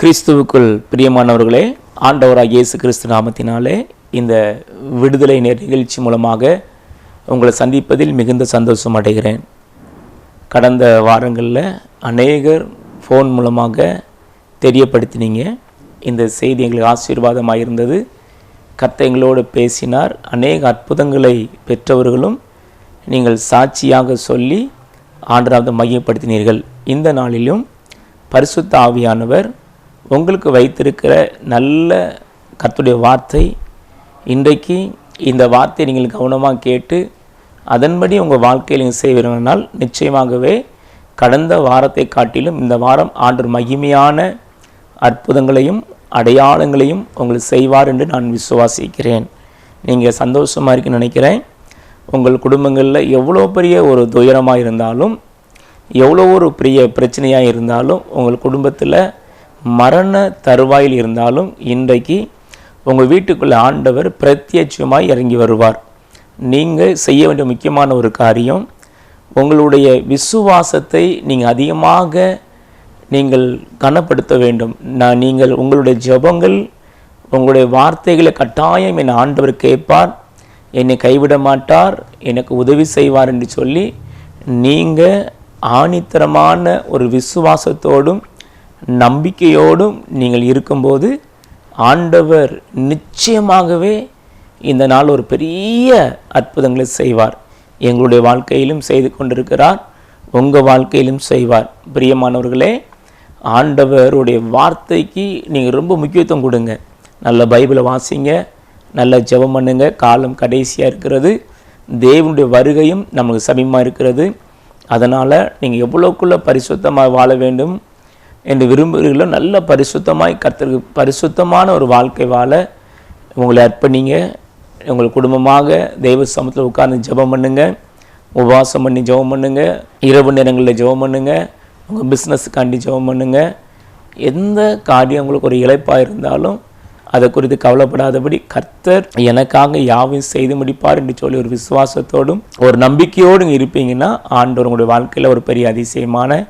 கிறிஸ்துவுக்குள் பிரியமானவர்களே, ஆண்டவராகிய இயேசு கிறிஸ்து நாமத்தினாலே இந்த விடுதலை நிகழ்ச்சி மூலமாக உங்களை சந்திப்பதில் மிகுந்த சந்தோஷம் அடைகிறேன். கடந்த வாரங்களில் அநேகர் ஃபோன் மூலமாக தெரியப்படுத்தினீங்க. இந்த செய்தி எங்களுக்கு ஆசீர்வாதமாக இருந்தது. கர்த்தர் எங்களோடு பேசினார். அநேக அற்புதங்களை பெற்றவர்களும் நீங்கள் சாட்சியாக சொல்லி ஆண்டவரை மையப்படுத்தினீர்கள். இந்த நாளிலும் பரிசுத்த ஆவியானவர் உங்களுக்கு வைத்திருக்கிற நல்ல கர்த்தருடைய வார்த்தை, இன்றைக்கு இந்த வார்த்தையை நீங்கள் கவனமாக கேட்டு அதன்படி உங்கள் வாழ்க்கையில் நீங்கள் செய்வீர்களானால் நிச்சயமாகவே கடந்த வாரத்தை காட்டிலும் இந்த வாரம் ஆண்டவர் மகிமையான அற்புதங்களையும் அடையாளங்களையும் உங்களுக்கு செய்வார் என்று நான் விசுவாசிக்கிறேன். நீங்கள் சந்தோஷமாக இருக்குன்னு நினைக்கிறேன். உங்கள் குடும்பங்களில் எவ்வளோ பெரிய ஒரு துயரமாக இருந்தாலும், எவ்வளோ ஒரு பெரிய பிரச்சனையாக இருந்தாலும், உங்கள் குடும்பத்தில் மரண தருவாயில் இருந்தாலும் இன்றைக்கு உங்கள் வீட்டுக்குள்ளே ஆண்டவர் பிரத்யட்சமாய் இறங்கி வருவார். நீங்கள் செய்ய வேண்டிய முக்கியமான ஒரு காரியம், உங்களுடைய விசுவாசத்தை நீங்கள் அதிகமாக நீங்கள் கனப்படுத்த வேண்டும். நீங்கள் உங்களுடைய ஜெபங்கள், உங்களுடைய வார்த்தைகளை கட்டாயம் என் ஆண்டவர் கேட்பார், என்னை கைவிட மாட்டார், எனக்கு உதவி செய்வார் என்று சொல்லி நீங்கள் ஆணித்தரமான ஒரு விசுவாசத்தோடும் நம்பிக்கையோடும் நீங்கள் இருக்கும்போது ஆண்டவர் நிச்சயமாகவே இந்த நாள் ஒரு பெரிய அற்புதங்களை செய்வார். எங்களுடைய வாழ்க்கையிலும் செய்து கொண்டிருக்கிறார், உங்கள் வாழ்க்கையிலும் செய்வார். பிரியமானவர்களே, ஆண்டவருடைய வார்த்தைக்கு நீங்கள் ரொம்ப முக்கியத்துவம் கொடுங்க. நல்ல பைபிளை வாசிங்க, நல்ல ஜெபம் பண்ணுங்க. காலம் கடைசியாக இருக்கிறது, தேவனுடைய வருகையும் நமக்கு சமீபமாக இருக்கிறது. அதனால் நீங்கள் எவ்வளோக்குள்ள பரிசுத்தமாக வாழ வேண்டும் என்று விரும்புகிறீர்களோ நல்ல பரிசுத்தமாய் கர்த்தருக்கு பரிசுத்தமான ஒரு வாழ்க்கை வாழ உங்களை அர்ப்பணிங்க. உங்கள் குடும்பமாக தெய்வ சமூகத்தில் உட்கார்ந்து ஜெபம் பண்ணுங்கள், உபவாசம் பண்ணி ஜெபம் பண்ணுங்கள், இரவு நேரங்களில் ஜெபம் பண்ணுங்கள், உங்கள் பிஸ்னஸுக்காண்டி ஜெபம் பண்ணுங்கள். எந்த காரியம் உங்களுக்கு ஒரு இழைப்பாக இருந்தாலும் அதை குறித்து கவலைப்படாதபடி கர்த்தர் எனக்காக யாவையும் செய்து முடிப்பார் என்று சொல்லி ஒரு விசுவாசத்தோடும் ஒரு நம்பிக்கையோடு இருப்பீங்கன்னா ஆண்டவர் உங்களுடைய வாழ்க்கையில் ஒரு பெரிய அதிசயமான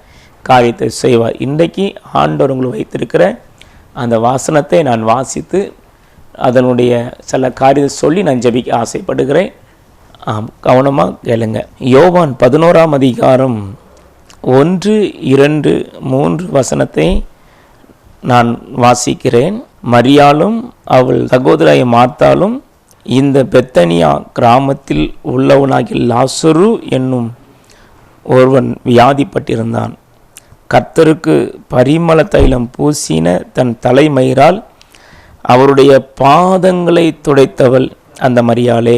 காரியத்தை செய்வார். இன்றைக்கு ஆண்டவர் உங்களுக்கு வைத்திருக்கிற அந்த வாசனத்தை நான் வாசித்து அதனுடைய சில காரியத்தை சொல்லி நான் ஜெபிக்க ஆசைப்படுகிறேன். கவனமாக கேளுங்க. யோவான் 11ஆம் அதிகாரம் 1, 2, 3 வசனத்தை நான் வாசிக்கிறேன். மரியாளும் அவள் சகோதரியை மார்த்தாலும் இந்த பெத்தனியா கிராமத்தில் உள்ளவனாகிய லாசரு என்னும் ஒருவன் வியாதிப்பட்டிருந்தான். கர்த்தருக்கு பரிமள தைலம் பூசின தன் தலைமயிரால் அவருடைய பாதங்களை துடைத்தவள் அந்த மரியாளே.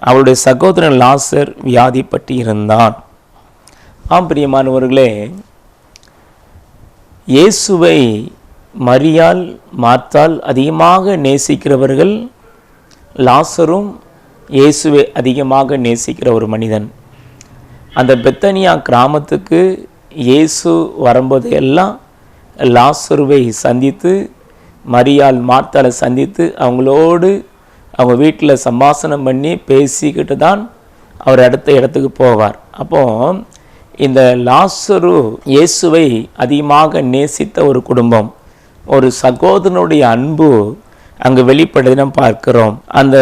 அவளுடைய சகோதரன் லாசர் வியாதிப்பட்டு இருந்தான். பிரியமானவர்களே, இயேசுவை மரியாள் மார்த்தாள் அதிகமாக நேசிக்கிறவர்கள், லாசரும் இயேசுவை அதிகமாக நேசிக்கிற ஒரு மனிதன். அந்த பெத்தனியா கிராமத்துக்கு இயேசு வரும்போது எல்லாம் லாசருவை சந்தித்து, மரியாள் மார்த்தாளை சந்தித்து அவங்களோடு அவங்க வீட்டில் சம்பாஷணம் பண்ணி பேசிக்கிட்டு தான் அவர் அடுத்த இடத்துக்கு போவார். அப்போது இந்த லாசரு இயேசுவை அதிகமாக நேசித்த ஒரு குடும்பம், ஒரு சகோதரனுடைய அன்பு அங்கு வெளிப்படுவதை நாம் பார்க்கிறோம். அந்த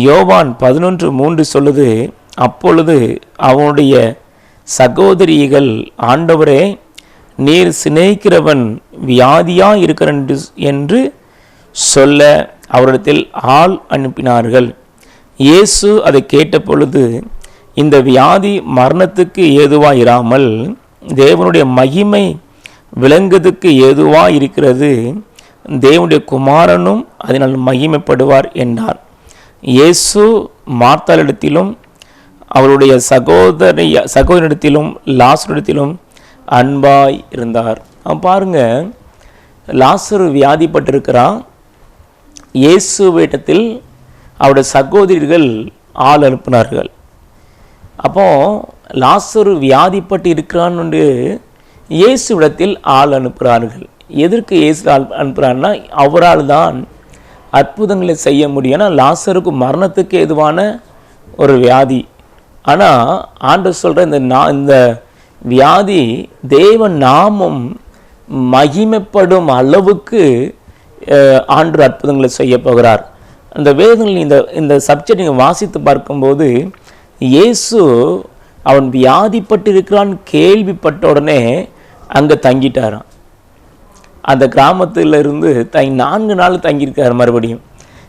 யோவான் 11:3 சொல்லுது, அப்பொழுது அவனுடைய சகோதரிகள், ஆண்டவரே நீர் சிநேகிக்கிறவன் வியாதியா இருக்கிறான் என்று சொல்ல அவரிடத்தில் ஆள் அனுப்பினார்கள். இயேசு அதை கேட்ட பொழுது, இந்த வியாதி மரணத்துக்கு ஏதுவாக இராமல் தேவனுடைய மகிமை விளங்குவதற்கு ஏதுவாக இருக்கிறது, தேவனுடைய குமாரனும் அதனால் மகிமைப்படுவார் என்றார். இயேசு மார்த்தாளிடத்திலும் அவருடைய சகோதரிடத்திலும் லாசரிடத்திலும் அன்பாய் இருந்தார். பாருங்க, லாசரு வியாதிப்பட்டிருக்கிறான். இயேசுவிடத்தில் அவருடைய சகோதரிகள் ஆள் அனுப்பினார்கள். அப்போ லாசரு வியாதிப்பட்டு இருக்கிறான் என்று இயேசுவிடத்தில் ஆள் அனுப்புகிறார்கள். எதற்கு இயேசு ஆள் அனுப்புகிறான்னா, அவரால் தான் அற்புதங்களை செய்ய முடியும். ஆனால் லாசருக்கு மரணத்துக்கு ஏதுவான ஒரு வியாதி. ஆனால் ஆண்டவர் சொல்கிற இந்த வியாதி தேவ நாமம் மகிமைப்படும் அளவுக்கு ஆண்டவர் அற்புதங்களை செய்ய போகிறார். அந்த வேதங்கள் இந்த சப்ஜெக்ட் நீங்கள் வாசித்து பார்க்கும்போது, இயேசு அவன் வியாதிப்பட்டு இருக்கிறான் கேள்விப்பட்ட உடனே அங்கே தங்கிட்டாரான். அந்த கிராமத்தில் இருந்து 4 நாள் தங்கியிருக்கார் மறுபடியும்.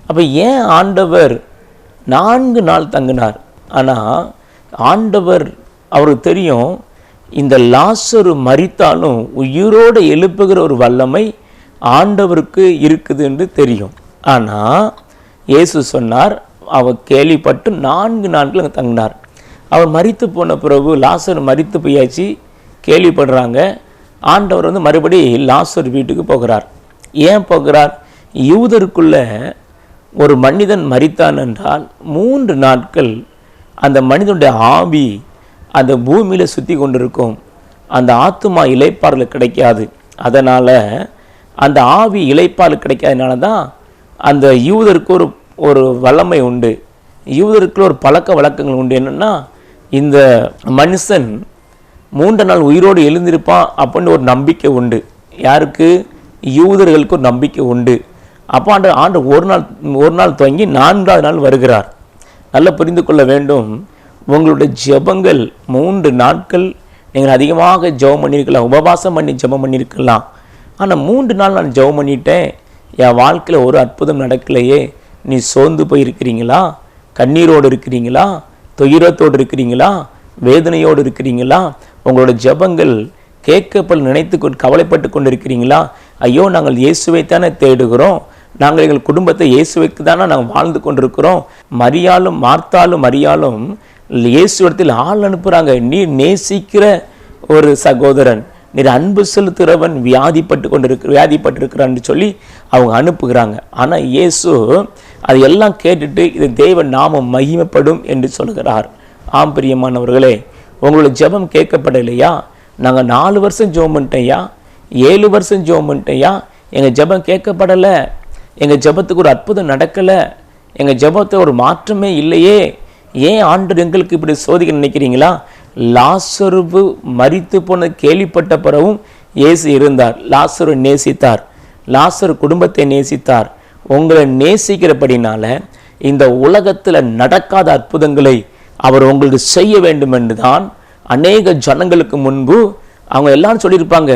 அப்போ ஏன் ஆண்டவர் 4 நாள் தங்கினார்? ஆனால் ஆண்டவர் அவருக்கு தெரியும், இந்த லாசரு மரித்தாலும் உயிரோடு எழுப்புகிற ஒரு வல்லமை ஆண்டவருக்கு இருக்குது என்று தெரியும். ஆனால் இயேசு சொன்னார், அவர் கேள்விப்பட்டு 4 நாட்கள் அங்கே தங்கினார். அவர் மரித்து போன பிறகு லாசர் மரித்து போயாச்சு கேள்விப்படுறாங்க. ஆண்டவர் மறுபடி லாசர் வீட்டுக்கு போகிறார். ஏன் போகிறார்? யூதருக்குள்ள ஒரு மனிதன் மரித்தான் என்றால் 3 நாட்கள் அந்த மனிதனுடைய ஆவி அந்த பூமியில் சுற்றி கொண்டிருக்கும். அந்த ஆத்துமா இளைப்பாறுதல் கிடைக்காது. அதனால் அந்த ஆவி இளைப்பாறுதல் கிடைக்காதனால தான் அந்த யூதருக்கு ஒரு வல்லமை உண்டு, யூதருக்கு ஒரு பழக்க வழக்கங்கள் உண்டு. என்னென்னா, இந்த மனுஷன் 3 நாள் உயிரோடு எழுந்திருப்பான் அப்படின்னு ஒரு நம்பிக்கை உண்டு. யாருக்கு? யூதர்களுக்கு ஒரு நம்பிக்கை உண்டு. அப்போ ஆண்டு ஒரு நாள் துவங்கி 4ஆவது நாள் வருகிறார். நல்லா புரிந்து கொள்ள வேண்டும், உங்களுடைய ஜெபங்கள் 3 நாட்கள் நீங்கள் அதிகமாக ஜெபம் பண்ணியிருக்கலாம், உபவாசம் பண்ணி ஜெபம் பண்ணியிருக்கலாம். ஆனால் 3 நாள் நான் ஜெபம் பண்ணிட்டேன், என் வாழ்க்கையில் ஒரு அற்புதம் நடக்கலையே. நீ சோர்ந்து போயிருக்கிறீங்களா? கண்ணீரோடு இருக்கிறீங்களா? துயரத்தோடு இருக்கிறீங்களா? வேதனையோடு இருக்கிறீங்களா? உங்களோட ஜெபங்கள் கேட்கப்பட நினைத்து கவலைப்பட்டு கொண்டு இருக்கிறீங்களா? ஐயோ, நாங்கள் இயேசுவைத்தானே தேடுகிறோம், நாங்கள் எங்கள் குடும்பத்தை இயேசுவைக்கு தானே நாங்கள் வாழ்ந்து கொண்டிருக்கிறோம். மரியாளும் இயேசுவிடத்தில் ஆள் அனுப்புகிறாங்க. நீர் நேசிக்கிற ஒரு சகோதரன், நீர் அன்பு செலுத்துகிறவன் வியாதிப்பட்டிருக்கிறான்னு சொல்லி அவங்க அனுப்புகிறாங்க. ஆனால் இயேசு அது எல்லாம் கேட்டுட்டு இது தேவன் நாமம் மகிமைப்படும் என்று சொல்கிறார். ஆம் பிரியமானவர்களே, உங்களோட ஜெபம் கேட்கப்படலையா? நாங்கள் 4 வருஷம் ஜெபம் பண்ணிட்டேயா, 7 வருஷம் ஜெபம் பண்ணிட்டேயா, எங்கள் ஜெபம் கேட்கப்படலை, எங்கள் ஜெபத்துக்கு ஒரு அற்புதம் நடக்கலை, எங்கள் ஜெபத்தை ஒரு மாற்றமே இல்லையே, ஏன் ஆண்டவர் எங்களுக்கு இப்படி சோதிக்க நினைக்கிறீங்களா? லாசரு மரித்து போன கேள்விப்பட்ட பிறகும் இயேசு இருந்தார். லாசரு நேசித்தார், லாசரு குடும்பத்தை நேசித்தார். உங்களை நேசிக்கிறபடினால இந்த உலகத்தில் நடக்காத அற்புதங்களை அவர் உங்களுக்கு செய்ய வேண்டும் என்று தான் அநேக ஜனங்களுக்கு முன்பு அவங்க எல்லாரும் சொல்லியிருப்பாங்க,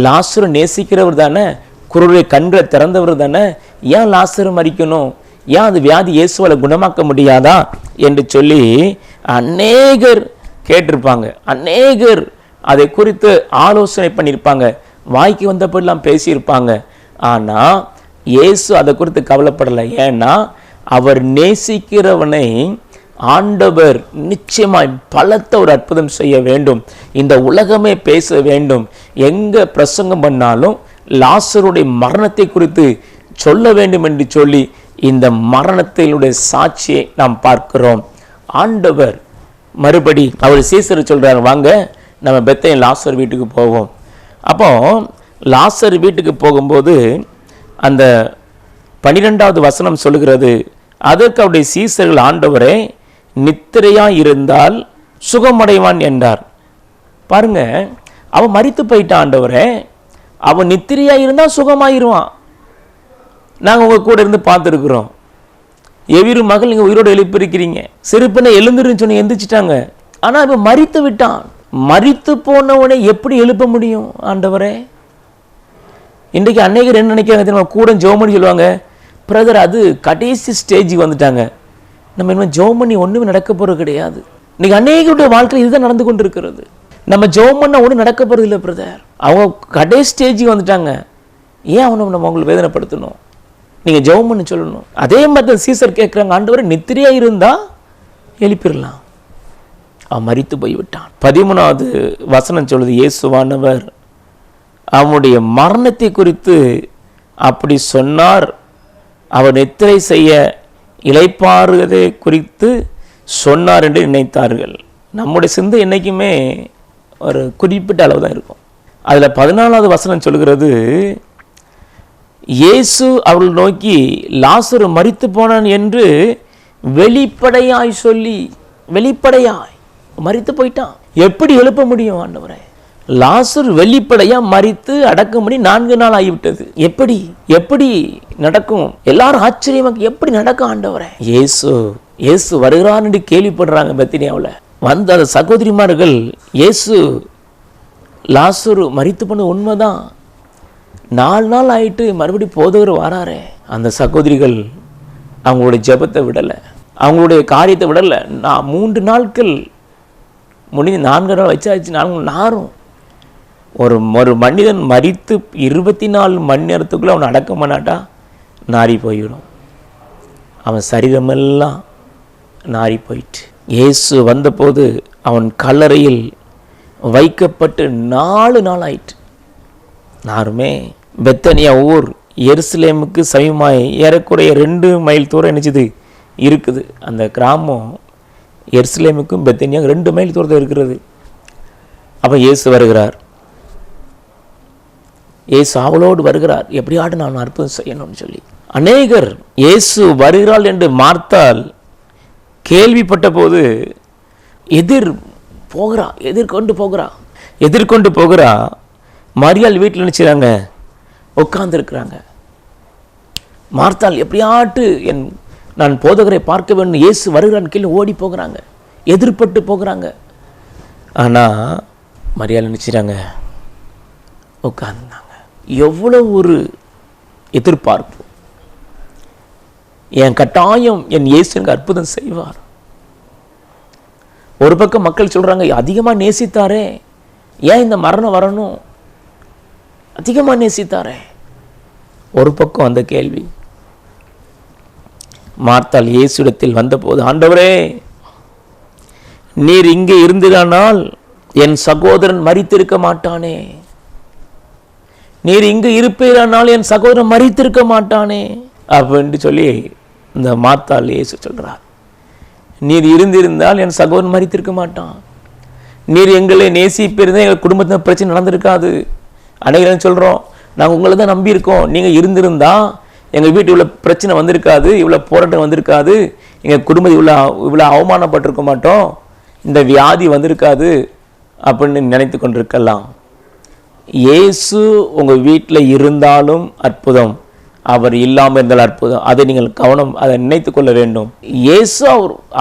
லாசரு நேசிக்கிறவர் தானே, குருடைய கண்களை திறந்தவர் தானே, ஏன் லாசரு மரிக்கணும், ஏன் அது வியாதி இயேசுவால் குணமாக்க முடியாதா என்று சொல்லி அநேகர் கேட்டிருப்பாங்க. அநேகர் அதை குறித்து ஆலோசனை பண்ணியிருப்பாங்க, வாய்க்கு வந்தப்பெல்லாம் பேசியிருப்பாங்க. ஆனால் இயேசு அதை குறித்து கவலைப்படலை. ஏன்னா அவர் நேசிக்கிறவனை ஆண்டவர் நிச்சயமாய் பலத்த ஒரு அற்புதம் செய்ய வேண்டும், இந்த உலகமே பேச வேண்டும். எங்கே பிரசங்கம் பண்ணாலும் லாசருடைய மரணத்தை குறித்து சொல்ல வேண்டும் என்று சொல்லி இந்த மரணத்தினுடைய சாட்சியை நாம் பார்க்கிறோம். ஆண்டவர் மறுபடி அவர் சீசர் சொல்கிறார், வாங்க நம்ம பெத்தேல் லாசர் வீட்டுக்கு போவோம். அப்போ லாசர் வீட்டுக்கு போகும்போது அந்த 12வது வசனம் சொல்லுகிறது, அதற்கு அவருடைய சீசர்கள், ஆண்டவரே நித்திரையா இருந்தால் சுகமடைவான் என்றார். பாருங்க, அவன் மரித்து போயிட்டான். ஆண்டவரே, அவன் நித்திரையா இருந்தால் சுகமாயிருவான். நாங்கள் உங்கள் கூட இருந்து பார்த்துருக்குறோம். எவ்விரு மகள் நீங்கள் உயிரோடு எழுப்பியிருக்கிறீங்க, சிறுப்பினை எழுந்துருன்னு சொன்ன எந்திரிச்சிட்டாங்க. ஆனால் அவன் மரித்து விட்டான். மரித்து போனவனை எப்படி எழுப்ப முடியும் ஆண்டவரே? இன்றைக்கு அநேகர் என்ன நினைக்கிறாங்க தெரியுமா? கூட ஜெபம் சொல்லுவாங்க, பிரதர் அது கடைசி ஸ்டேஜுக்கு வந்துட்டாங்க, நம்ம இனிமேல் ஜெபம் பண்ணி ஒன்றுமே நடக்க போகிறது கிடையாது. இன்னைக்கு அநேகருடைய வாழ்க்கையில் இதுதான் நடந்து கொண்டு இருக்கிறது. நம்ம ஜெபம் பண்ண ஒன்றும் நடக்க போகிறது இல்லை பிரதர், அவங்க கடைசி ஸ்டேஜுக்கு வந்துட்டாங்க, ஏன் அவனை நம்ம அவங்களை வேதனைப்படுத்தணும், நீங்கள் ஜெபம் பண்ணி சொல்லணும். அதே மாதிரி தான் சீசர் கேட்குறாங்க, ஆண்டவரை நித்திரையா இருந்தால் எழுப்பிடலாம். அவன் மரித்து போய்விட்டான். 13வது வசனம் சொல்லுது, இயேசுவானவர் அவனுடைய மரணத்தை குறித்து அப்படி சொன்னார். அவர் நித்திரை செய்ய இளைப்பாறுவதை குறித்து சொன்னார் என்று நினைத்தார்கள். நம்முடைய சிந்தை என்றைக்குமே ஒரு குறிப்பிட்ட அளவு தான் இருக்கும். அதில் 14வது வசனம் சொல்கிறது, இயேசு அவர்கள் நோக்கி லாசரு மரித்து போனான் என்று வெளிப்படையாய் சொல்லி, வெளிப்படையாய் மரித்து போயிட்டான், எப்படி எழுப்ப முடியும் ஆண்டவரே? லாசர் வெளிப்படையா மரித்து அடக்கும்படி 4 நாள் ஆகிவிட்டது. எப்படி எப்படி நடக்கும்? எல்லாரும் ஆச்சரியமாக, எப்படி நடக்கும் ஆண்டவரே? இயேசு வருகிறார் என்று கேள்விப்படுறாங்க. பெத்னியாவில் வந்த அந்த சகோதரிமார்கள், இயேசு லாசர் மரித்து பண்ண உண்மைதான், 4 நாள் ஆயிட்டு மறுபடி போதவர் வராரே. அந்த சகோதரிகள் அவங்களுடைய ஜெபத்தை விடலை, அவங்களுடைய காரியத்தை விடலை. 3 நாட்கள் முடிஞ்சு 4 நாள் வச்சாச்சு. 4 நாளும் ஒரு மனிதன் மரித்து 24 மணி நேரத்துக்குள்ளே அவன் அடக்க மாட்டான், நாரி போயிடும். அவன் சரீரமெல்லாம் நாரி போயிட்டு, இயேசு வந்தபோது அவன் கல்லறையில் வைக்கப்பட்டு 4 நாள் ஆயிட்டு. யாருமே பெத்தனியா ஊர் எருசலேமுக்கு சமீபமாய் ஏறக்குறைய 2 மைல் தூரம் நினைச்சது இருக்குது. அந்த கிராமம் எருசலேமுக்கும் பெத்தனியா 2 மைல் தூரத்தில் இருக்கிறது. அப்போ இயேசு வருகிறார். இயேசு அவளோடு வருகிறார். எப்படியாவது நான் அற்புதம் செய்யணும்னு சொல்லி அநேகர் இயேசு வருகிறாள் என்று மார்த்தாள் கேள்விப்பட்ட போது எதிர்கொண்டு போகிறா. மரியாள் வீட்டில் நினைச்சாங்க, உட்கார்ந்து இருக்கிறாங்க. மார்த்தாள் எப்படியாட்டு நான் போதகரை பார்க்க வேண்டும், இயேசு வருகிறான்னு கீழே ஓடி போகிறாங்க, எதிர்பட்டு போகிறாங்க. ஆனால் மரியாள் நினைச்சாங்க, உட்கார்ந்தாங்க. எவ்வளவு ஒரு எதிர்பார்ப்பு! என் கட்டாயம் என் இயேசு எனக்கு அற்புதம் செய்வார். ஒரு பக்கம் மக்கள் சொல்றாங்க, அதிகமாக நேசித்தாரே, ஏன் இந்த மரணம் வரணும்? அதிகமாக நேசித்தாரே. ஒரு பக்கம் அந்த கேள்வி. மார்த்தாள் இயேசுவிடத்தில் வந்தபோது, ஆண்டவரே, நீர் இங்கே இருந்ததானால் என் சகோதரன் மரித்திருக்க மாட்டானே, நீர் இங்கு இருப்பீரானால் என் சகோதரன் மரித்திருக்க மாட்டானே அப்படின்னு சொல்லி இந்த மார்த்தாள் இயேசு சொல்றார். நீர் இருந்திருந்தால் என் சகோதரன் மரித்திருக்க மாட்டான். நீர் எங்களை நேசிப்பிருந்தால் எங்கள் குடும்பத்தில் பிரச்சனை நடந்திருக்காது. அனைவரும் சொல்கிறோம், நாங்கள் உங்களை தான் நம்பியிருக்கோம், நீங்கள் இருந்திருந்தா எங்கள் வீட்டு இவ்வளோ பிரச்சனை வந்திருக்காது, இவ்வளோ போராட்டம் வந்திருக்காது, எங்கள் குடும்பம் இவ்வளோ அவமானப்பட்டிருக்க மாட்டோம், இந்த வியாதி வந்திருக்காது அப்படின்னு நினைத்து கொண்டிருக்கலாம். இயேசு உங்கள் வீட்டில் இருந்தாலும் அற்புதம், அவர் இல்லாமல் இருந்தால் அற்புதம். அதை நீங்கள் அதை நினைத்து கொள்ள வேண்டும். இயேசு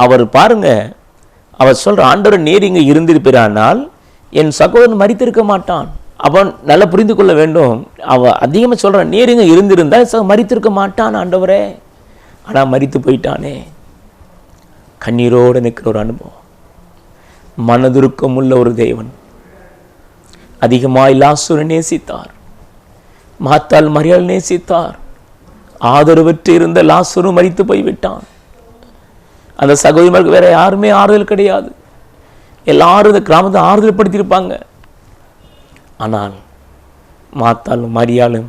அவர் பாருங்க, அவர் சொல்ற, ஆண்டவர் நீர் இங்கே இருந்திருப்பானால் என் சகோதரன் மரித்திருக்க மாட்டான். அவன் நல்லா புரிந்து கொள்ள வேண்டும். அவன் அதிகமாக சொல்றான், நீர் இங்கே இருந்திருந்தால் மரித்திருக்க மாட்டான் ஆண்டவரே. ஆனால் மரித்து போயிட்டானே. கண்ணீரோடு நிற்கிற ஒரு அனுபவம். மனதுருக்கம் உள்ள ஒரு தேவன் அதிகமாய் லாசரை நேசித்தார். மார்த்தாள் மரியாள் நேசித்தார். ஆதரவற்று இருந்த லாசரு மரித்து போய்விட்டான். அந்த சகோதரிமாருக்கு வேற யாருமே ஆறுதல் கிடையாது. எல்லாரும் இந்த கிராமத்தை ஆறுதல் படுத்தியிருப்பாங்க. ஆனால் மார்த்தாளும் மரியாளும்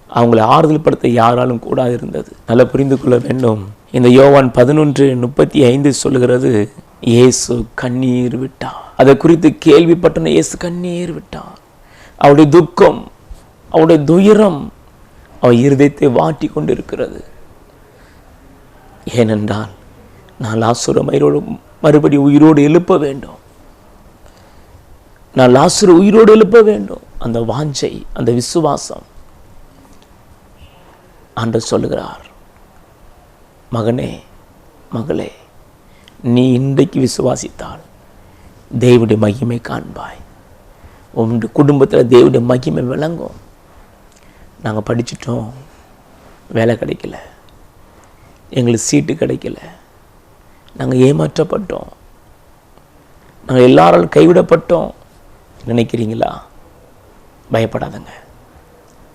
அவங்களை ஆறுதல் படுத்த யாராலும் கூடாது இருந்தது. நல்லா புரிந்து கொள்ள வேண்டும். இந்த யோவான் 11:35 சொல்லுகிறது, இயேசு கண்ணீர் விட்டார். அதை குறித்து கேள்விப்பட்டன இயேசு கண்ணீர் விட்டார். அவருடைய துக்கம், அவருடைய துயரம் அவர் இருதயத்தை வாட்டி கொண்டிருக்கிறது. ஏனென்றால் நான் லாசரு மறுபடி உயிரோடு எழுப்ப வேண்டும், நான் லாசரு உயிரோடு எழுப்ப வேண்டும். அந்த வாஞ்சை, அந்த விசுவாசம். ஆண்டவர் சொல்லுகிறார், மகனே, மகளே, நீ இன்றைக்கு விசுவாசித்தால் தேவனுடைய மகிமை காண்பாய். உன் குடும்பத்தில் தேவனுடைய மகிமை விளங்கும். நாங்கள் படிச்சிட்டோம், வேலை கிடைக்கல, எங்களுக்கு சீட்டு கிடைக்கல, நாங்கள் ஏமாற்றப்பட்டோம், நாங்கள் எல்லாராலும் கைவிடப்பட்டோம் நினைக்கிறீங்களா? பயப்படாதங்க.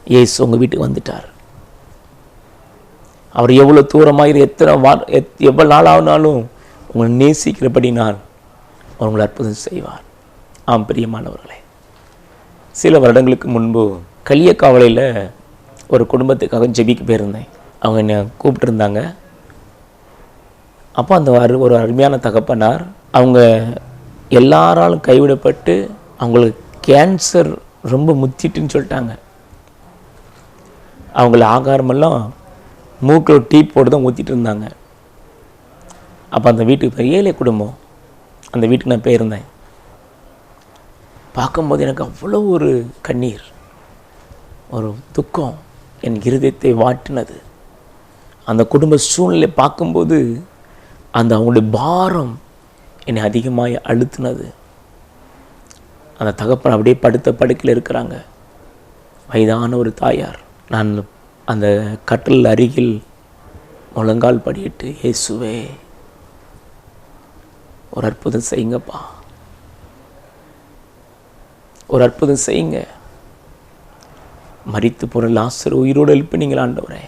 இயேசு உங்கள் வீட்டுக்கு வந்துட்டார். அவர் எவ்வளோ தூரமாக எவ்வளோ நாள் ஆனாலும் உங்களை நேசிக்கிறபடி நான் உங்களை அற்புதம் செய்வார். ஆம் பிரியமானவர்களே, சில வருடங்களுக்கு முன்பு களியக்காவலையில் ஒரு குடும்பத்துக்காக ஜெபிக்க போயிருந்தேன். அவங்க என்னை கூப்பிட்டுருந்தாங்க. அப்போ அந்த ஒரு அருமையான தகப்பனார், அவங்க எல்லாராலும் கைவிடப்பட்டு அவங்களுக்கு கேன்சர் ரொம்ப முத்திட்டுன்னு சொல்லிட்டாங்க. அவங்கள ஆகாரமெல்லாம் மூக்கில் டீ போட்டு தான் ஊற்றிட்டு இருந்தாங்க. அப்போ அந்த வீட்டுக்கு ஏழை குடும்பம், அந்த வீட்டுக்கு நான் போயிருந்தேன். பார்க்கும்போது எனக்கு அவ்வளோ ஒரு கண்ணீர், ஒரு துக்கம் என் இருதயத்தை வாட்டினது. அந்த குடும்ப சூழ்நிலை பார்க்கும்போது அந்த அவங்களுடைய பாரம் என்னை அதிகமாக அழுத்தினது. அந்த தகப்பன் அப்படியே படுத்த படுக்கையில் இருக்கிறாங்க, வயதான ஒரு தாயார். நான் அந்த கட்டில் அருகில் முழங்கால் படியிட்டு, இயேசுவே ஒரு அற்புதம் செய்யுங்கப்பா, ஒரு அற்புதம் செய்யுங்க, மரித்து போன லாசரு உயிரோடு எழுப்பினீங்களா ஆண்டவரே.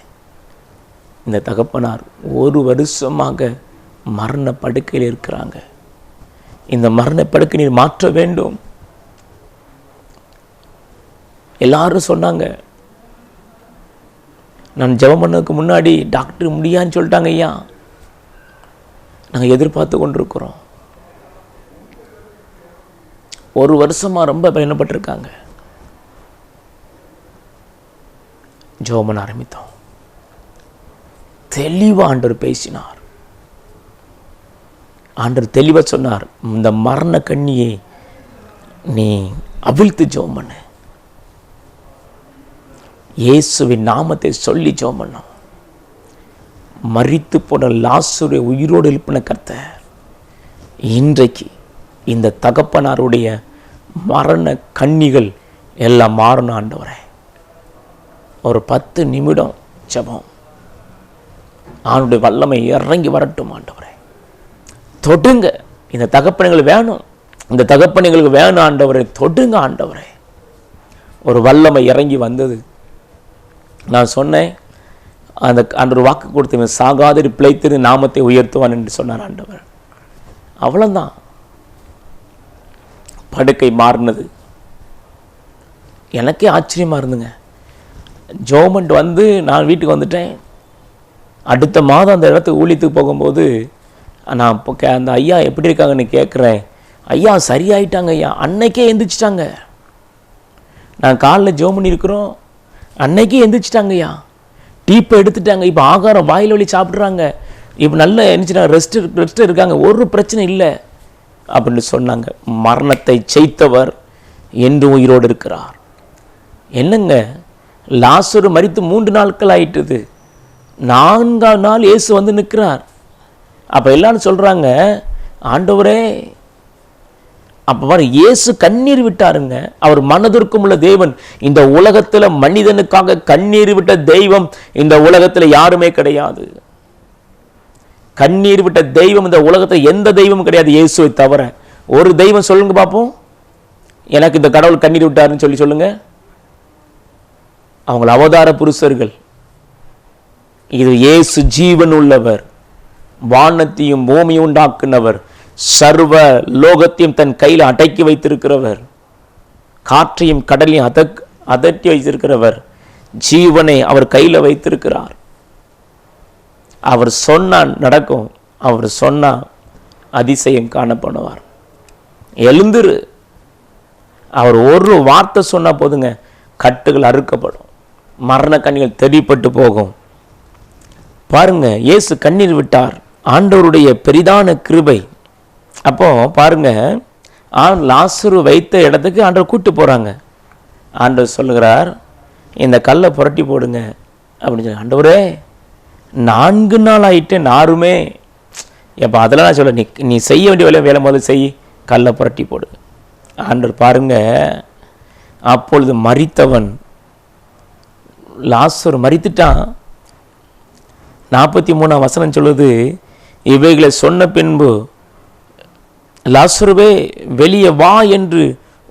இந்த தகப்பனார் 1 வருஷமாக மரண படுக்கையில் இருக்கிறாங்க. இந்த மரண படுக்கை நீர் மாற்ற வேண்டும். எல்லாரும் சொன்னாங்க. நான் ஜெபம் பண்ணதுக்கு முன்னாடி டாக்டர் முடியான்னு சொல்லிட்டாங்க. ஐயா, நாங்கள் எதிர்பார்த்து கொண்டிருக்கிறோம். 1 வருஷமா ரொம்ப பயணப்பட்டிருக்காங்க. ஜெபம் பண்ண ஆரம்பித்தோம். தெளிவா ஆண்டவர் பேசினார். ஆண்டவர் தெளிவா சொன்னார், இந்த மரண கண்ணியை நீ அவிழ்த்து ஜெபம் பண்ணு, இயேசுவின் நாமத்தை சொல்லி ஜெபம் பண்ணோம். மரித்து போன லாசருவை உயிரோடு எழுப்பின கர்த்தர் இன்றைக்கு இந்த தகப்பனாருடைய மரண கண்ணிகள் எல்லாம் மாறணும் ஆண்டவரே. ஒரு 10 நிமிடம் ஜெபம், அவனுடைய வல்லமை இறங்கி வரட்டும் ஆண்டவரே. தொடுங்க, இந்த தகப்பனைகள் வேணும், இந்த தகப்பனைகளுக்கு வேணும் ஆண்டவரே, தொடுங்க ஆண்டவரே. ஒரு வல்லமை இறங்கி வந்தது. நான் சொன்னேன், அந்த ஆண்டவர் வாக்கு கொடுத்தவன் சாகாதிரி பிழைத்திரு நாமத்தை உயர்த்துவான் என்று சொன்னார் ஆண்டவர். அவ்வளோதான், படுக்கை மாறினது. எனக்கே ஆச்சரியமாக இருந்துங்க. ஜோமெண்ட் வந்து நான் வீட்டுக்கு வந்துட்டேன். அடுத்த மாதம் அந்த இடத்துக்கு ஊழியத்துக்கு போகும்போது நான் இப்போ அந்த ஐயா எப்படி இருக்காங்கன்னு கேட்குறேன். ஐயா சரியாயிட்டாங்க ஐயா, அன்னைக்கே எந்திரிச்சிட்டாங்க. நான் காலைல ஜோம் பண்ணியிருக்கிறோம், அன்னைக்கே எந்திரிச்சிட்டாங்க ஐயா. டீப்பை எடுத்துட்டாங்க, இப்போ ஆகாரம் வாயில் வழி சாப்பிட்றாங்க, இப்போ நல்லா எந்திரிச்சிட்டாங்க, ரெஸ்ட் இருக்காங்க, ஒரு பிரச்சனை இல்லை அப்படின்னு சொன்னாங்க. மரணத்தை ஜெயித்தவர் என்று உயிரோடு இருக்கிறார். என்னங்க, லாசரு மரித்து 3 நாட்கள் ஆயிட்டுது, 4ஆம் நாள் இயேசு வந்து நிற்கிறார். அப்போ எல்லாரும் சொல்கிறாங்க, ஆண்டவரே, அப்போ பாரு, இயேசு கண்ணீர் விட்டாருங்க. அவர் மனதிற்கும் உள்ள தேவன். இந்த உலகத்தில் மனிதனுக்காக கண்ணீர் விட்ட தெய்வம் இந்த உலகத்தில் யாருமே கிடையாது. கண்ணீர் விட்ட தெய்வம் இந்த உலகத்தில் எந்த தெய்வமும் கிடையாது, இயேசுவை தவிர. ஒரு தெய்வம் சொல்லுங்க பார்ப்போம், எனக்கு இந்த கடவுள் கண்ணீர் விட்டாருன்னு சொல்லி சொல்லுங்க. அவங்கள அவதார புருஷர்கள். இது இயேசு ஜீவன் உள்ளவர், வானத்தையும் பூமியும் உண்டாக்குனவர், சர்வ லோகத்தையும் தன் கையில் அடக்கி வைத்திருக்கிறவர், காற்றையும் கடலையும் அதட்டி வைத்திருக்கிறவர், ஜீவனை அவர் கையில் வைத்திருக்கிறார். அவர் சொன்னால் நடக்கும், அவர் சொன்னால் அதிசயம் காணப்படுவார். எழுந்துரு, அவர் ஒரு வார்த்தை சொன்னா போதுங்க, கட்டுகள் அறுக்கப்படும், மரண கண்ணிகள் தெளிப்பட்டு போகும். பாருங்க, இயேசு கண்ணீர் விட்டார், ஆண்டவருடைய பெரிதான கிருபை. அப்போ பாருங்க, லாசரு வைத்த இடத்துக்கு ஆண்டவர் கூட்டு போறாங்க. ஆண்டவர் சொல்லுகிறார், இந்த கல்லை புரட்டி போடுங்க அப்படின்னு சொல்லி. ஆண்டவரே, 4 நாள் ஆயிட்டு யாருமே, எப்போ அதெல்லாம் நான் சொல்ல, நீ செய்ய வேண்டிய வேலை முதல்ல செய், கல்லை புரட்டி போடு. ஆண்டவர் பாருங்க, அப்பொழுது மரித்தவன் லாசரு மரித்துட்டான். 43ஆம் வசனம் சொல்லுது, இவைகளை சொன்ன பின்பு லாசருவே வெளியே வா என்று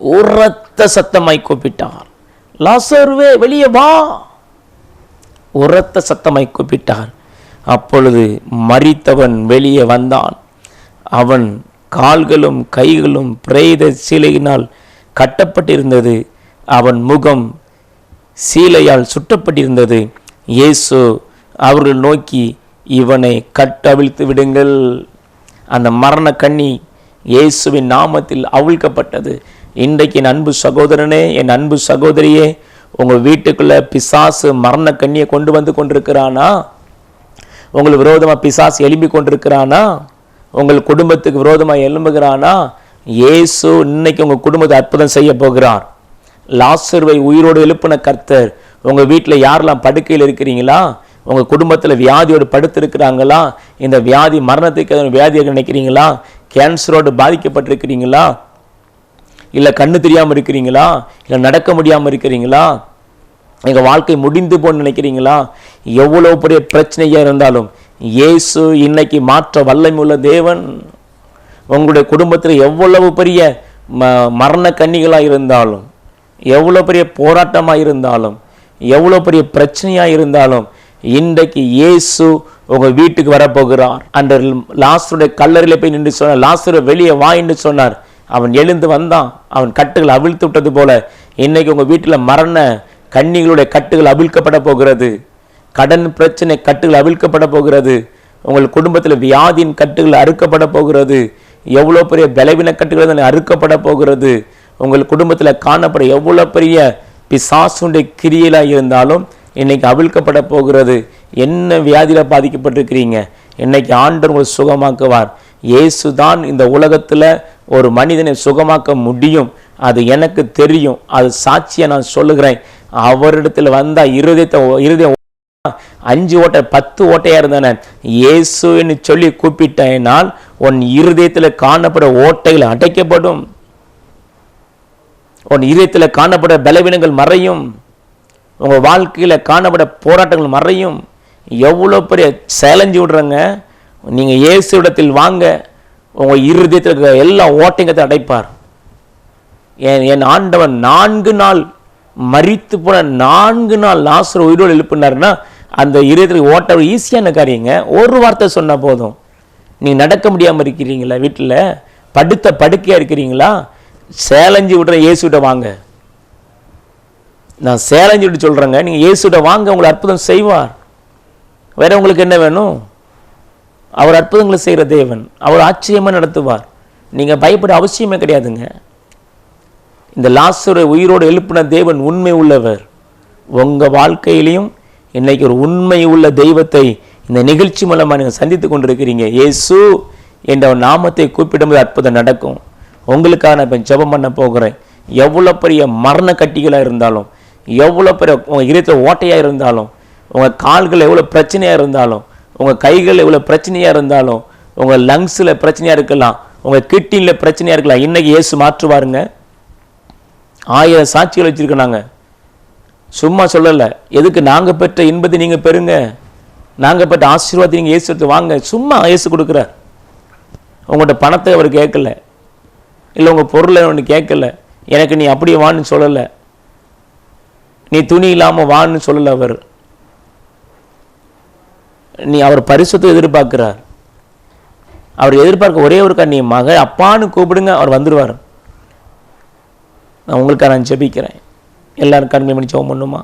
உரத்த சத்தமாய் கூப்பிட்டார். லாசருவே வெளியே வா, உரத்த சத்தமாய் கூப்பிட்டார். அப்பொழுது மரித்தவன் வெளியே வந்தான். அவன் கால்களும் கைகளும் பிரேத சீலையினால் கட்டப்பட்டிருந்தது, அவன் முகம் சீலையால் சுட்டப்பட்டிருந்தது. இயேசு அவர்கள் நோக்கி, இவனை கட்டவிழ்த்து விடுங்கள். அந்த மரண கண்ணி இயேசுவின் நாமத்தில் அவிழ்க்கப்பட்டது. இன்றைக்கு என் அன்பு சகோதரனே, என் அன்பு சகோதரியே, உங்கள் வீட்டுக்குள்ள பிசாசு மரண கண்ணியை கொண்டு வந்து கொண்டிருக்கிறானா? உங்களுக்கு விரோதமாக பிசாசு எழும்பி கொண்டிருக்கிறானா? உங்கள் குடும்பத்துக்கு விரோதமாக எழும்புகிறானா? இயேசு இன்னைக்கு உங்கள் குடும்பத்தை அற்புதம் செய்ய போகிறார். லாசருவை உயிரோடு எழுப்பின கர்த்தர் உங்கள் வீட்டில் யாரெல்லாம் படுக்கையில் இருக்கிறீங்களா, உங்கள் குடும்பத்தில் வியாதியோடு படுத்திருக்கிறாங்களா, இந்த வியாதி மரணத்துக்கு வியாதியாக நினைக்கிறீங்களா, கேன்சரோடு பாதிக்கப்பட்டிருக்கிறீங்களா, இல்லை கண்ணு தெரியாமல் இருக்கிறீங்களா, இல்லை நடக்க முடியாமல் இருக்கிறீங்களா, எங்கள் வாழ்க்கை முடிந்து போன்னு நினைக்கிறீங்களா, எவ்வளோ பெரிய பிரச்சனையாக இருந்தாலும் இயேசு இன்னைக்கு மாற்ற வல்லமை உள்ள தேவன். உங்களுடைய குடும்பத்தில் எவ்வளவு பெரிய மரண கன்னிகளாக இருந்தாலும், எவ்வளோ பெரிய போராட்டமாக இருந்தாலும், எவ்வளோ பெரிய பிரச்சனையாக இருந்தாலும் இன்றைக்கு இயேசு உங்கள் வீட்டுக்கு வரப்போகிறார். அந்த லாசருடைய கல்லறையில் போய் நின்று சொன்னார், லாசரு வெளியே வா என்று சொன்னார். அவன் எழுந்து வந்தான். அவன் கட்டுகள் அவிழ்த்து விட்டது போல இன்னைக்கு உங்கள் வீட்டில் மரண கன்னிகளுடைய கட்டுகள் அவிழ்க்கப்பட போகிறது. கடன் பிரச்சனை கட்டுகள் அவிழ்க்கப்பட போகிறது. உங்கள் குடும்பத்தில் வியாதியின் கட்டுகள் அறுக்கப்பட போகிறது. எவ்வளோ பெரிய பலவீன கட்டுகள் அறுக்கப்பட போகிறது. உங்கள் குடும்பத்தில் காணப்பட எவ்வளோ பெரிய பிசாசுடைய கிரியலாக இருந்தாலும் இன்னைக்கு அவிழ்க்கப்பட போகிறது. என்ன வியாதியில் பாதிக்கப்பட்டிருக்கிறீங்க, இன்னைக்கு ஆண்டவர் உங்களை சுகமாக்குவார். இயேசு தான் இந்த உலகத்தில் ஒரு மனிதனை சுகமாக்க முடியும். அது எனக்கு தெரியும். அது சாட்சியை நான் சொல்லுகிறேன். அவரிடத்தில் வந்தால் இருதயம் 5 ஓட்டை 10 ஓட்டையாக இருந்தன. இயேசுன்னு சொல்லி கூப்பிட்டேனால் உன் இருதயத்தில் காணப்பட ஓட்டைகள் அடைக்கப்படும். உன் இதயத்தில் காணப்பட பலவீனங்கள் மறையும். உங்கள் வாழ்க்கையில் காணப்பட போராட்டங்கள் மறையும். எவ்வளோ பெரிய சேலஞ்சு விடுறங்க. நீங்கள் இயேசு இடத்தில் வாங்க, உங்கள் இருதயத்தில் இருக்கிற எல்லா ஓட்டைங்கத்தை அடைப்பார். என் ஆண்டவன் 4 நாள் மரித்து போன 4 நாள் லாசரு உயிரோடு எழுப்பினார்னா அந்த இருதயத்தில் ஓட்ட ஈஸியான காரியங்க. ஒரு வார்த்தை சொன்னால் போதும். நீங்கள் நடக்க முடியாமல் இருக்கிறீங்களா, வீட்டில் படுக்கையாக இருக்கிறீங்களா, சேலஞ்சு விடுற இயேசுகிட்ட வாங்க. நான் சேலஞ்சு விட்டு சொல்கிறேங்க, நீங்கள் இயேசுகிட்ட வாங்க, உங்களை அற்புதம் செய்வார். வேற உங்களுக்கு என்ன வேணும்? அவர் அற்புதங்களை செய்கிற தேவன், அவர் ஆச்சரியமாக நடத்துவார். நீங்கள் பயப்பட அவசியமே கிடையாதுங்க. இந்த லாசரை உயிரோடு எழுப்பின தேவன் உண்மை உள்ளவர். உங்கள் வாழ்க்கையிலையும் இன்னைக்கு ஒரு உண்மை உள்ள தெய்வத்தை இந்த நிகழ்ச்சி மூலமாக நீங்கள் சந்தித்து கொண்டிருக்கிறீங்க. இயேசு என்ற நாமத்தை கூப்பிடும்போது அற்புதம் நடக்கும். உங்களுக்காக நான் இப்போ ஜெபம் பண்ண போகிறேன். எவ்வளோ பெரிய மரண கட்டிகளாக இருந்தாலும், எவ்வளோ பெரிய உங்கள் இதயத்தில் ஓட்டையாக இருந்தாலும், உங்கள் கால்கள் எவ்வளோ பிரச்சனையாக இருந்தாலும், உங்கள் கைகள் எவ்வளோ பிரச்சனையாக இருந்தாலும், உங்கள் லங்ஸில் பிரச்சனையாக இருக்கலாம், உங்கள் கிட்னியில் பிரச்சனையாக இருக்கலாம், இன்றைக்கி இயேசு மாற்றுவாருங்க. 1000 சாட்சிகள் வச்சுருக்கோம். நாங்கள் சும்மா சொல்லலை. எதுக்கு? நாங்கள் பெற்ற இன்பத்தை நீங்கள் பெறுங்க, நாங்கள் பெற்ற ஆசீர்வாதத்தை நீங்கள் இயேசு எடுத்து வாங்க. சும்மா இயேசு கொடுக்குறார். உங்கள்கிட்ட பணத்தை அவர் கேட்கல, இல்லை உங்கள் பொருளை ஒன்று கேட்கல. எனக்கு நீ அப்படியே வான்னு சொல்லலை, நீ துணி இல்லாமல் வான்னு சொல்லலை. அவர் பரிசுத்தை எதிர்பார்க்கிறார். அவர் எதிர்பார்க்க ஒரே ஒரு நீ மக அப்பான்னு கூப்பிடுங்க, அவர் வந்துடுவார். நான் உங்களுக்காக நான் ஜெபிக்கிறேன். எல்லாரும் கண்மை பண்ணி ஜெபம் பண்ணுமா?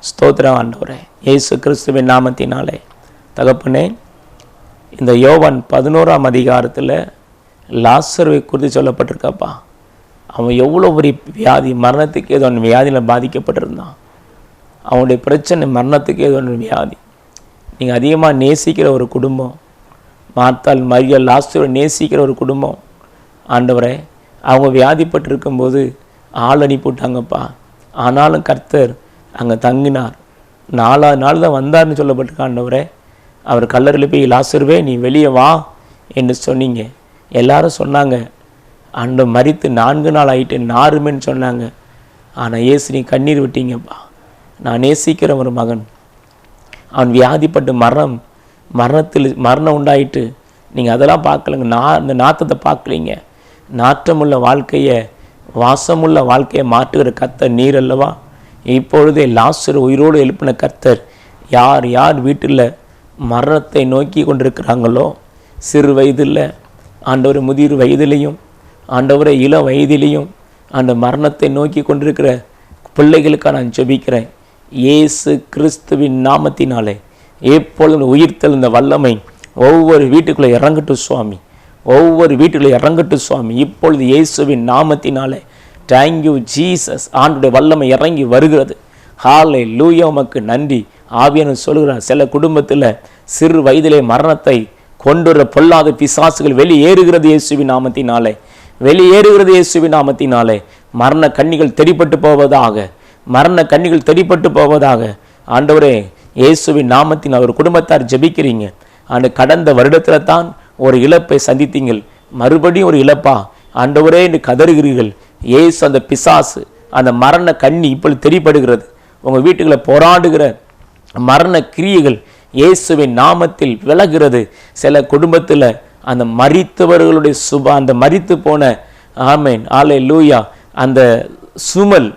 ஸ்தோத்திரம் ஆண்டவரே, இயேசு கிறிஸ்துவின் நாமத்தினாலே. தகப்பனே, இந்த யோவான் 11ஆம் அதிகாரத்தில் லாசருவை குறித்து சொல்லப்பட்டிருக்காப்பா. அவன் எவ்வளோ பெரிய வியாதி, மரணத்துக்கு ஏதோ ஒன்று வியாதியில் பாதிக்கப்பட்டிருந்தான். அவனுடைய பிரச்சனை மரணத்துக்கு ஏதோ ஒன்று வியாதி. நீங்கள் அதிகமாக நேசிக்கிற ஒரு குடும்பம், மார்த்தாள் மரியாள் லாசருவை நேசிக்கிற ஒரு குடும்பம். ஆண்டவரே, அவங்க வியாதிப்பட்டு இருக்கும்போது ஆள் அனுப்பிவிட்டாங்கப்பா. ஆனாலும் கர்த்தர் அங்கே தங்கினார். 4ஆவது நாள் தான் வந்தார்னு சொல்லப்பட்டிருக்க. ஆண்டவரே, அவர் கல்லறையில் போய் லாசருவே நீ வெளியே வா என்று சொன்னீங்க. எல்லாரும் சொன்னாங்க, ஆண்டவர் மரித்து 4 நாள் ஆகிட்டு நாருமேன்னு சொன்னாங்க. ஆனால் இயேசு நீ கண்ணீர் விட்டீங்கப்பா. நான் நேசிக்கிற ஒரு மகன், அவன் வியாதிப்பட்டு மரணம் உண்டாயிட்டு நீங்கள் அதெல்லாம் பார்க்கலங்க. அந்த நாற்றத்தை பார்க்கலீங்க. நாற்றமுள்ள வாழ்க்கையை, வாசமுள்ள வாழ்க்கையை மாற்றுகிற கர்த்தர் நீர் அல்லவா? இப்பொழுதே லாசரு உயிரோடு எழுப்பின கர்த்தர். யார் யார் வீட்டில் மரணத்தை நோக்கி கொண்டிருக்கிறாங்களோ, சிறு வயதில் ஆண்டவர், முதிர் வயதிலையும் ஆண்டவரை இள வயதிலையும் அந்த மரணத்தை நோக்கி கொண்டிருக்கிற பிள்ளைகளுக்காக நான் ஜெபிக்கிறேன். இயேசு கிறிஸ்துவின் நாமத்தினாலே எப்பொழுது உயிர்த்தெழுந்த வல்லமை ஒவ்வொரு வீட்டுக்குள்ளே இறங்கட்டும் சுவாமி, ஒவ்வொரு வீட்டுக்குள்ளே இறங்கட்டும் சுவாமி. இப்பொழுது இயேசுவின் நாமத்தினாலே தேங்க்யூ ஜீசஸ். ஆண்டுடைய வல்லமை இறங்கி வருகிறது. ஹல்லேலூயா, உமக்கு நன்றி. ஆவியானவர் சொல்கிறார், சில குடும்பத்தில் சிறு வயதிலே மரணத்தை கொண்டுற பொல்லாத பிசாசுகள் வெளியேறுகிறது இயேசுவின் நாமத்தினாலே. வெளியேறுகிறது இயேசுவின் நாமத்தினாலே. மரண கண்ணிகள் தெடிப்பட்டு போவதாக, மரண கண்ணிகள் தெடிப்பட்டு போவதாக. ஆண்டவரே, இயேசுவின் நாமத்தின் அவர் குடும்பத்தார் ஜெபிக்கிறீங்க. அந்த கடந்த வருடத்தில் தான் ஒரு இழப்பை சந்தித்தீங்கள், மறுபடியும் ஒரு இழப்பா ஆண்டவரே என்று கதறுகிறீர்கள். இயேசு அந்த பிசாசு, அந்த மரண கண்ணி இப்பொழுது தெரியப்படுகிறது. உங்கள் வீட்டுகளை போராடுகிற மரண கிரியைகள் இயேசுவின் நாமத்தில் விலகிறது. சில குடும்பத்தில் அந்த மரித்தவர்களுடைய அந்த மரித்து போன ஆமேன் அல்லேலூயா அந்த சுமல்,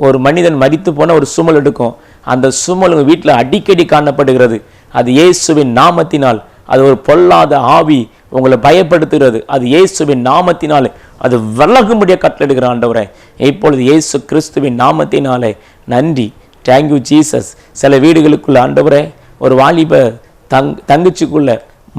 ஒரு மனிதன் மரித்து போன ஒரு சுமல் எடுக்கும். அந்த சுமல் உங்கள் வீட்டில் அடிக்கடி காணப்படுகிறது. அது இயேசுவின் நாமத்தினால், அது ஒரு பொல்லாத ஆவி உங்களை பயப்படுத்துகிறது. அது இயேசுவின் நாமத்தினாலே அது விலகும்படியாக கட்டளையிடுகிற ஆண்டவரே, இப்பொழுது இயேசு கிறிஸ்துவின் நாமத்தினாலே நன்றி. Thank you Jesus. சில வீடுகளுக்குள்ள ஆண்டவரே, ஒரு வாலிப தங்கச்சிக்குள்ள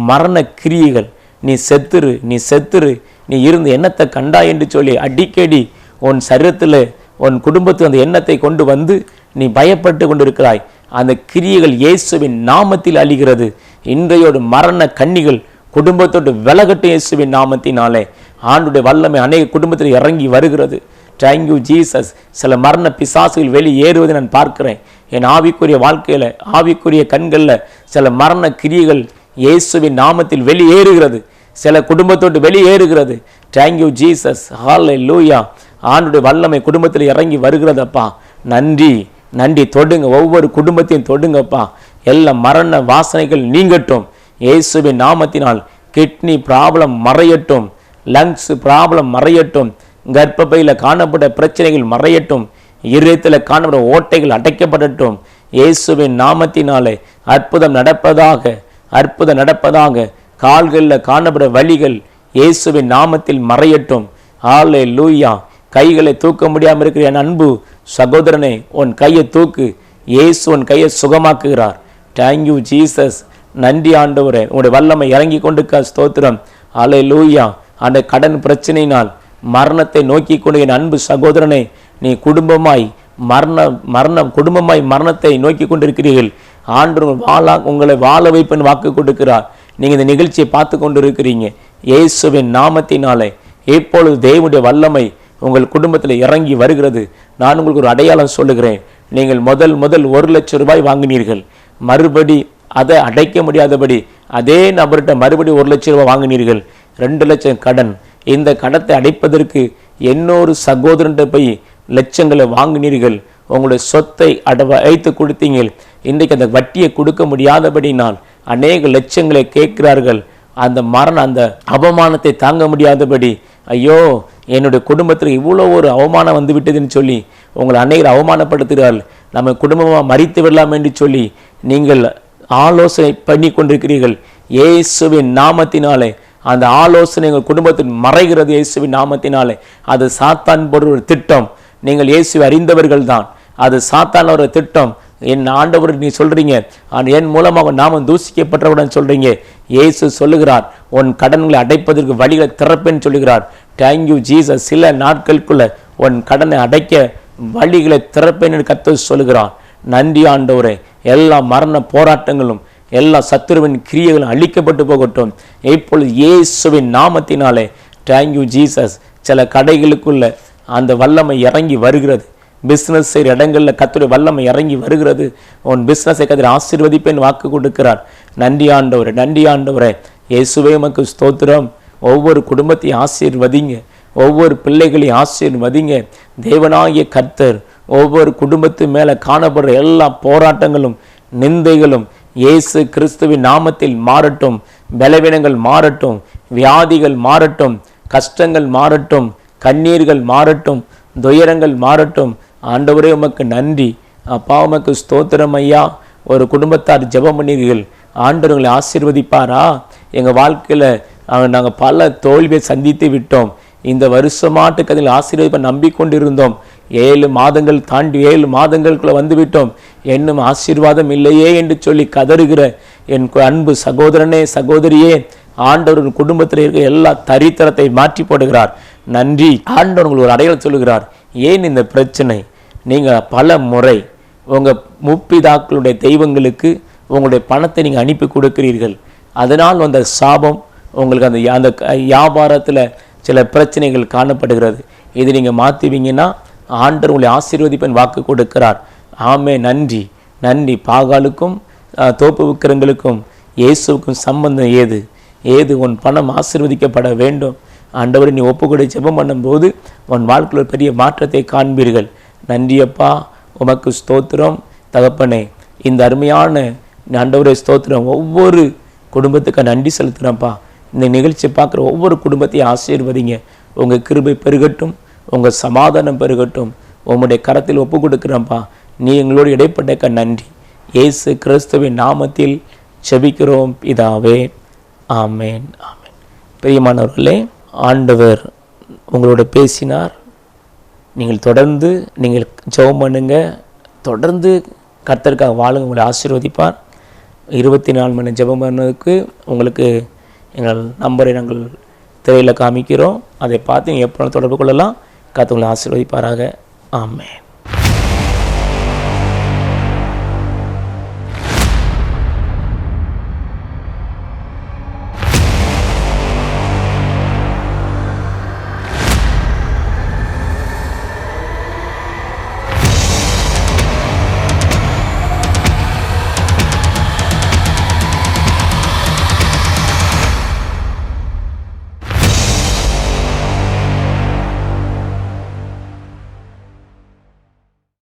மரண கிரியைகள், நீ செத்துரு, நீ செத்துரு, நீ இருந்து எண்ணத்தை கண்டா என்று சொல்லி அடிக்கடி உன் சரீரத்தில் உன் குடும்பத்தில் அந்த எண்ணத்தை கொண்டு வந்து நீ பயப்பட்டு கொண்டிருக்கிறாய். அந்த கிரியைகள் இயேசுவின் நாமத்தில் அழிகிறது. இன்றையோடு மரண கண்ணிகள் குடும்பத்தோடு விலகட்டு இயேசுவின் நாமத்தினாலே. ஆண்டுடைய வல்லமை அநேக குடும்பத்தில் இறங்கி வருகிறது. Thank you Jesus. சில மரண பிசாசுகள் வெளியேறுவதை நான் பார்க்கிறேன். என் ஆவிக்குரிய வாழ்க்கையில், ஆவிக்குரிய கண்களில் சில மரண கிரியைகள் இயேசுவின் நாமத்தில் வெளியேறுகிறது. சில குடும்பத்தோடு வெளியேறுகிறது. Thank you Jesus. ஹல்லேலூயா. ஆண்டுடைய வல்லமை குடும்பத்தில் இறங்கி வருகிறதப்பா. நன்றி, நன்றி. தொடுங்க, ஒவ்வொரு குடும்பத்தையும் தொடுங்கப்பா. எல்லா மரண வாசனைகள் நீங்கட்டும் இயேசுவின் நாமத்தினால். கிட்னி ப்ராப்ளம் மறையட்டும், லங்ஸ் ப்ராப்ளம் மறையட்டும், கர்ப்பப்பையில் காணப்பட்ட பிரச்சனைகள் மறையட்டும், இதயத்தில் காணப்பட்ட ஓட்டைகள் அடைக்கப்படட்டும் இயேசுவின் நாமத்தினாலே. அற்புதம் நடப்பதாக, அற்புதம் நடப்பதாக. கால்களில் காணப்பட வலிகள் இயேசுவின் நாமத்தில் மறையட்டும். ஹல்லேலூயா. கைகளை தூக்க முடியாமல் இருக்கிற என் அன்பு சகோதரனே, உன் கையை தூக்கு. இயேசு உன் கையை சுகமாக்குகிறார். Thank you Jesus. நன்றி ஆண்டவரே, உங்களுடைய வல்லமை இறங்கி கொண்டிருக்க ஸ்தோத்திரம். ஹல்லேலூயா. அந்த கடன் பிரச்சனையினால் மரணத்தை நோக்கி கொண்டு என் அன்பு சகோதரனே, நீ குடும்பமாய் குடும்பமாய் மரணத்தை நோக்கி கொண்டிருக்கிறீர்கள். ஆண்டவர் உங்களை வாழ வைப்பேன் வாக்கு கொடுக்கிறார். நீங்கள் இந்த நிகழ்ச்சியை பார்த்து கொண்டு இருக்கிறீங்க. இயேசுவின் நாமத்தினாலே இப்பொழுது தேவனுடைய வல்லமை உங்கள் குடும்பத்தில் இறங்கி வருகிறது. நான் உங்களுக்கு ஒரு அடையாளம் சொல்லுகிறேன். நீங்கள் முதல் 1,00,000 ரூபாய் வாங்கினீர்கள். மறுபடி அதை அடைக்க முடியாதபடி அதே நபர்கிட்ட மறுபடி 1,00,000 ரூபாய் வாங்கினீர்கள். 2,00,000 கடன். இந்த கடத்தை அடைப்பதற்கு இன்னொரு சகோதரன்ட்ட போய் லட்சங்களை வாங்கினீர்கள். உங்களுடைய சொத்தை வைத்து கொடுத்தீங்க. இன்றைக்கு அந்த வட்டியை கொடுக்க முடியாதபடினால் அநேக லட்சங்களை கேட்கிறார்கள். அந்த அந்த அவமானத்தை தாங்க முடியாதபடி, ஐயோ என்னுடைய குடும்பத்தில் இவ்வளோ ஒரு அவமானம் வந்து விட்டதுன்னு சொல்லி உங்களை அநேகர் அவமானப்படுத்துகிறார்கள். நம்ம குடும்பமாக மறித்து விடலாம் என்று சொல்லி நீங்கள் ஆலோசனை பண்ணி கொண்டிருக்கிறீர்கள். இயேசுவின் நாமத்தினாலே அந்த ஆலோசனை எங்கள் குடும்பத்தில் மறைகிறது. இயேசுவின் நாமத்தினாலே அது சாத்தான் போன்ற ஒரு திட்டம். நீங்கள் இயேசுவை அறிந்தவர்கள் தான். அது சாத்தான் ஒரு திட்டம். என் ஆண்டவர் நீ சொல்றீங்க, என் மூலமாக நாம தூசிக்கப்பட்டவுடன் சொல்றீங்க. இயேசு சொல்லுகிறார், உன் கடன்களை அடைப்பதற்கு வழிகளை திறப்பேன்னு சொல்லுகிறார். Thank you Jesus. சில நாட்களுக்குள்ள உன் கடனை அடைக்க வழிகளை திறப்பேன் என்று கர்த்தர் சொல்லுகிறார். நன்றி ஆண்டவரே. எல்லா மரண போராட்டங்களும் எல்லா சத்துருவின் கிரியைகளும் அழிக்கப்பட்டு போகட்டும் இப்பொழுது இயேசுவின் நாமத்தினாலே. Thank you Jesus. சில கடைகளுக்குள்ள அந்த வல்லமை இறங்கி வருகிறது. பிஸ்னஸ் செய்கிற இடங்களில் கர்த்தருடைய வல்லமை இறங்கி வருகிறது. உன் பிஸ்னஸை கர்த்தர் ஆசீர்வதிப்பேன் வாக்கு கொடுக்கிறார். நன்றி ஆண்டவரே, நன்றி ஆண்டவரே. இயேசுவே உமக்கு ஸ்தோத்திரம். ஒவ்வொரு குடும்பத்தையும் ஆசீர்வதிங்க, ஒவ்வொரு பிள்ளைகளையும் ஆசீர்வதிங்க. தேவனாகிய கர்த்தர் ஒவ்வொரு குடும்பத்து மேலே காணப்படுற எல்லா போராட்டங்களும் நிந்தைகளும் இயேசு கிறிஸ்துவின் நாமத்தில் மாறட்டும். பலவீனங்கள் மாறட்டும், வியாதிகள் மாறட்டும், கஷ்டங்கள் மாறட்டும், கண்ணீர்கள் மாறட்டும், துயரங்கள் மாறட்டும். ஆண்டவரே உமக்கு நன்றி. அப்பா உமக்கு ஸ்தோத்திரம் ஐயா. ஒரு குடும்பத்தார் ஜெபம் பண்ணீர்கள். ஆண்டவர்களை ஆசீர்வதிப்பாரா? எங்கள் வாழ்க்கையில் நாங்கள் பல தோல்வியை சந்தித்து விட்டோம். இந்த வருஷமாட்டுக்கு அதில் ஆசீர்வதிப்பை நம்பிக்கொண்டிருந்தோம். 7 மாதங்கள் தாண்டி 7 மாதங்களுக்குள்ள வந்துவிட்டோம். இன்னும் ஆசீர்வாதம் இல்லையே என்று சொல்லி கதறுகிற என் அன்பு சகோதரனே, சகோதரியே, ஆண்டவர் குடும்பத்தில் இருக்க எல்லா தரித்திரத்தை மாற்றி போடுகிறார். நன்றி ஆண்டவர் உங்களுக்கு ஒரு அடையாளம் சொல்லுகிறார். ஏன் இந்த பிரச்சனை? நீங்கள் பல முறை உங்கள் முப்பிதாக்களுடைய தெய்வங்களுக்கு உங்களுடைய பணத்தை நீங்கள் அனுப்பி கொடுக்கிறீர்கள். அதனால் வந்த சாபம் உங்களுக்கு அந்த வியாபாரத்தில் சில பிரச்சனைகள் காணப்படுகிறது. இது நீங்கள் மாற்றுவீங்கன்னா ஆண்டவர் உங்களை ஆசீர்வதிப்பேன் வாக்கு கொடுக்கிறார். ஆமே, நன்றி நன்றி. பாகாலுக்கும் தோப்பு விக்கிரங்களுக்கும் இயேசுவுக்கும் சம்பந்தம் ஏது? உன் பணம் ஆசீர்வதிக்கப்பட வேண்டும். ஆண்டவரை நீ ஒப்புக்கொடு ஜெபம் பண்ணும்போது உன் வாழ்க்கையில் ஒரு பெரிய மாற்றத்தை காண்பீர்கள். நன்றியப்பா, உமக்கு ஸ்தோத்திரம் தகப்பனே. இந்த அருமையான ஆண்டவரை ஸ்தோத்திரம். ஒவ்வொரு குடும்பத்துக்கு நன்றி செலுத்துகிறேன்ப்பா. இந்த நிகழ்ச்சியை பார்க்குற ஒவ்வொரு குடும்பத்தையும் ஆசீர்வதிங்க. உங்கள் கிருபை பெருகட்டும், உங்கள் சமாதானம் பெருகட்டும். உம்முடைய கரத்தில் ஒப்பு கொடுக்குறேன்ப்பா. நீ எங்களோடு இடைப்பட்ட நன்றி. இயேசு கிறிஸ்துவின் நாமத்தில் ஜெபிக்கிறோம் பிதாவே, ஆமேன் ஆமேன். பிரியமானவர்களே, ஆண்டவர் உங்களோட பேசினார். நீங்கள் தொடர்ந்து ஜெபம் பண்ணுங்க, தொடர்ந்து கர்த்தருக்காக வாழுங்க, உங்களை ஆசீர்வதிப்பார். 24 மணி ஜெபம் பண்ணதுக்கு உங்களுக்கு எங்கள் நம்பரை நாங்கள் திரையில் காமிக்கிறோம். அதை பார்த்து நீங்கள் எப்போ தொடர்பு கொள்ளலாம். கர்த்தர் உங்களை ஆசீர்வதிப்பாராக. ஆமென்.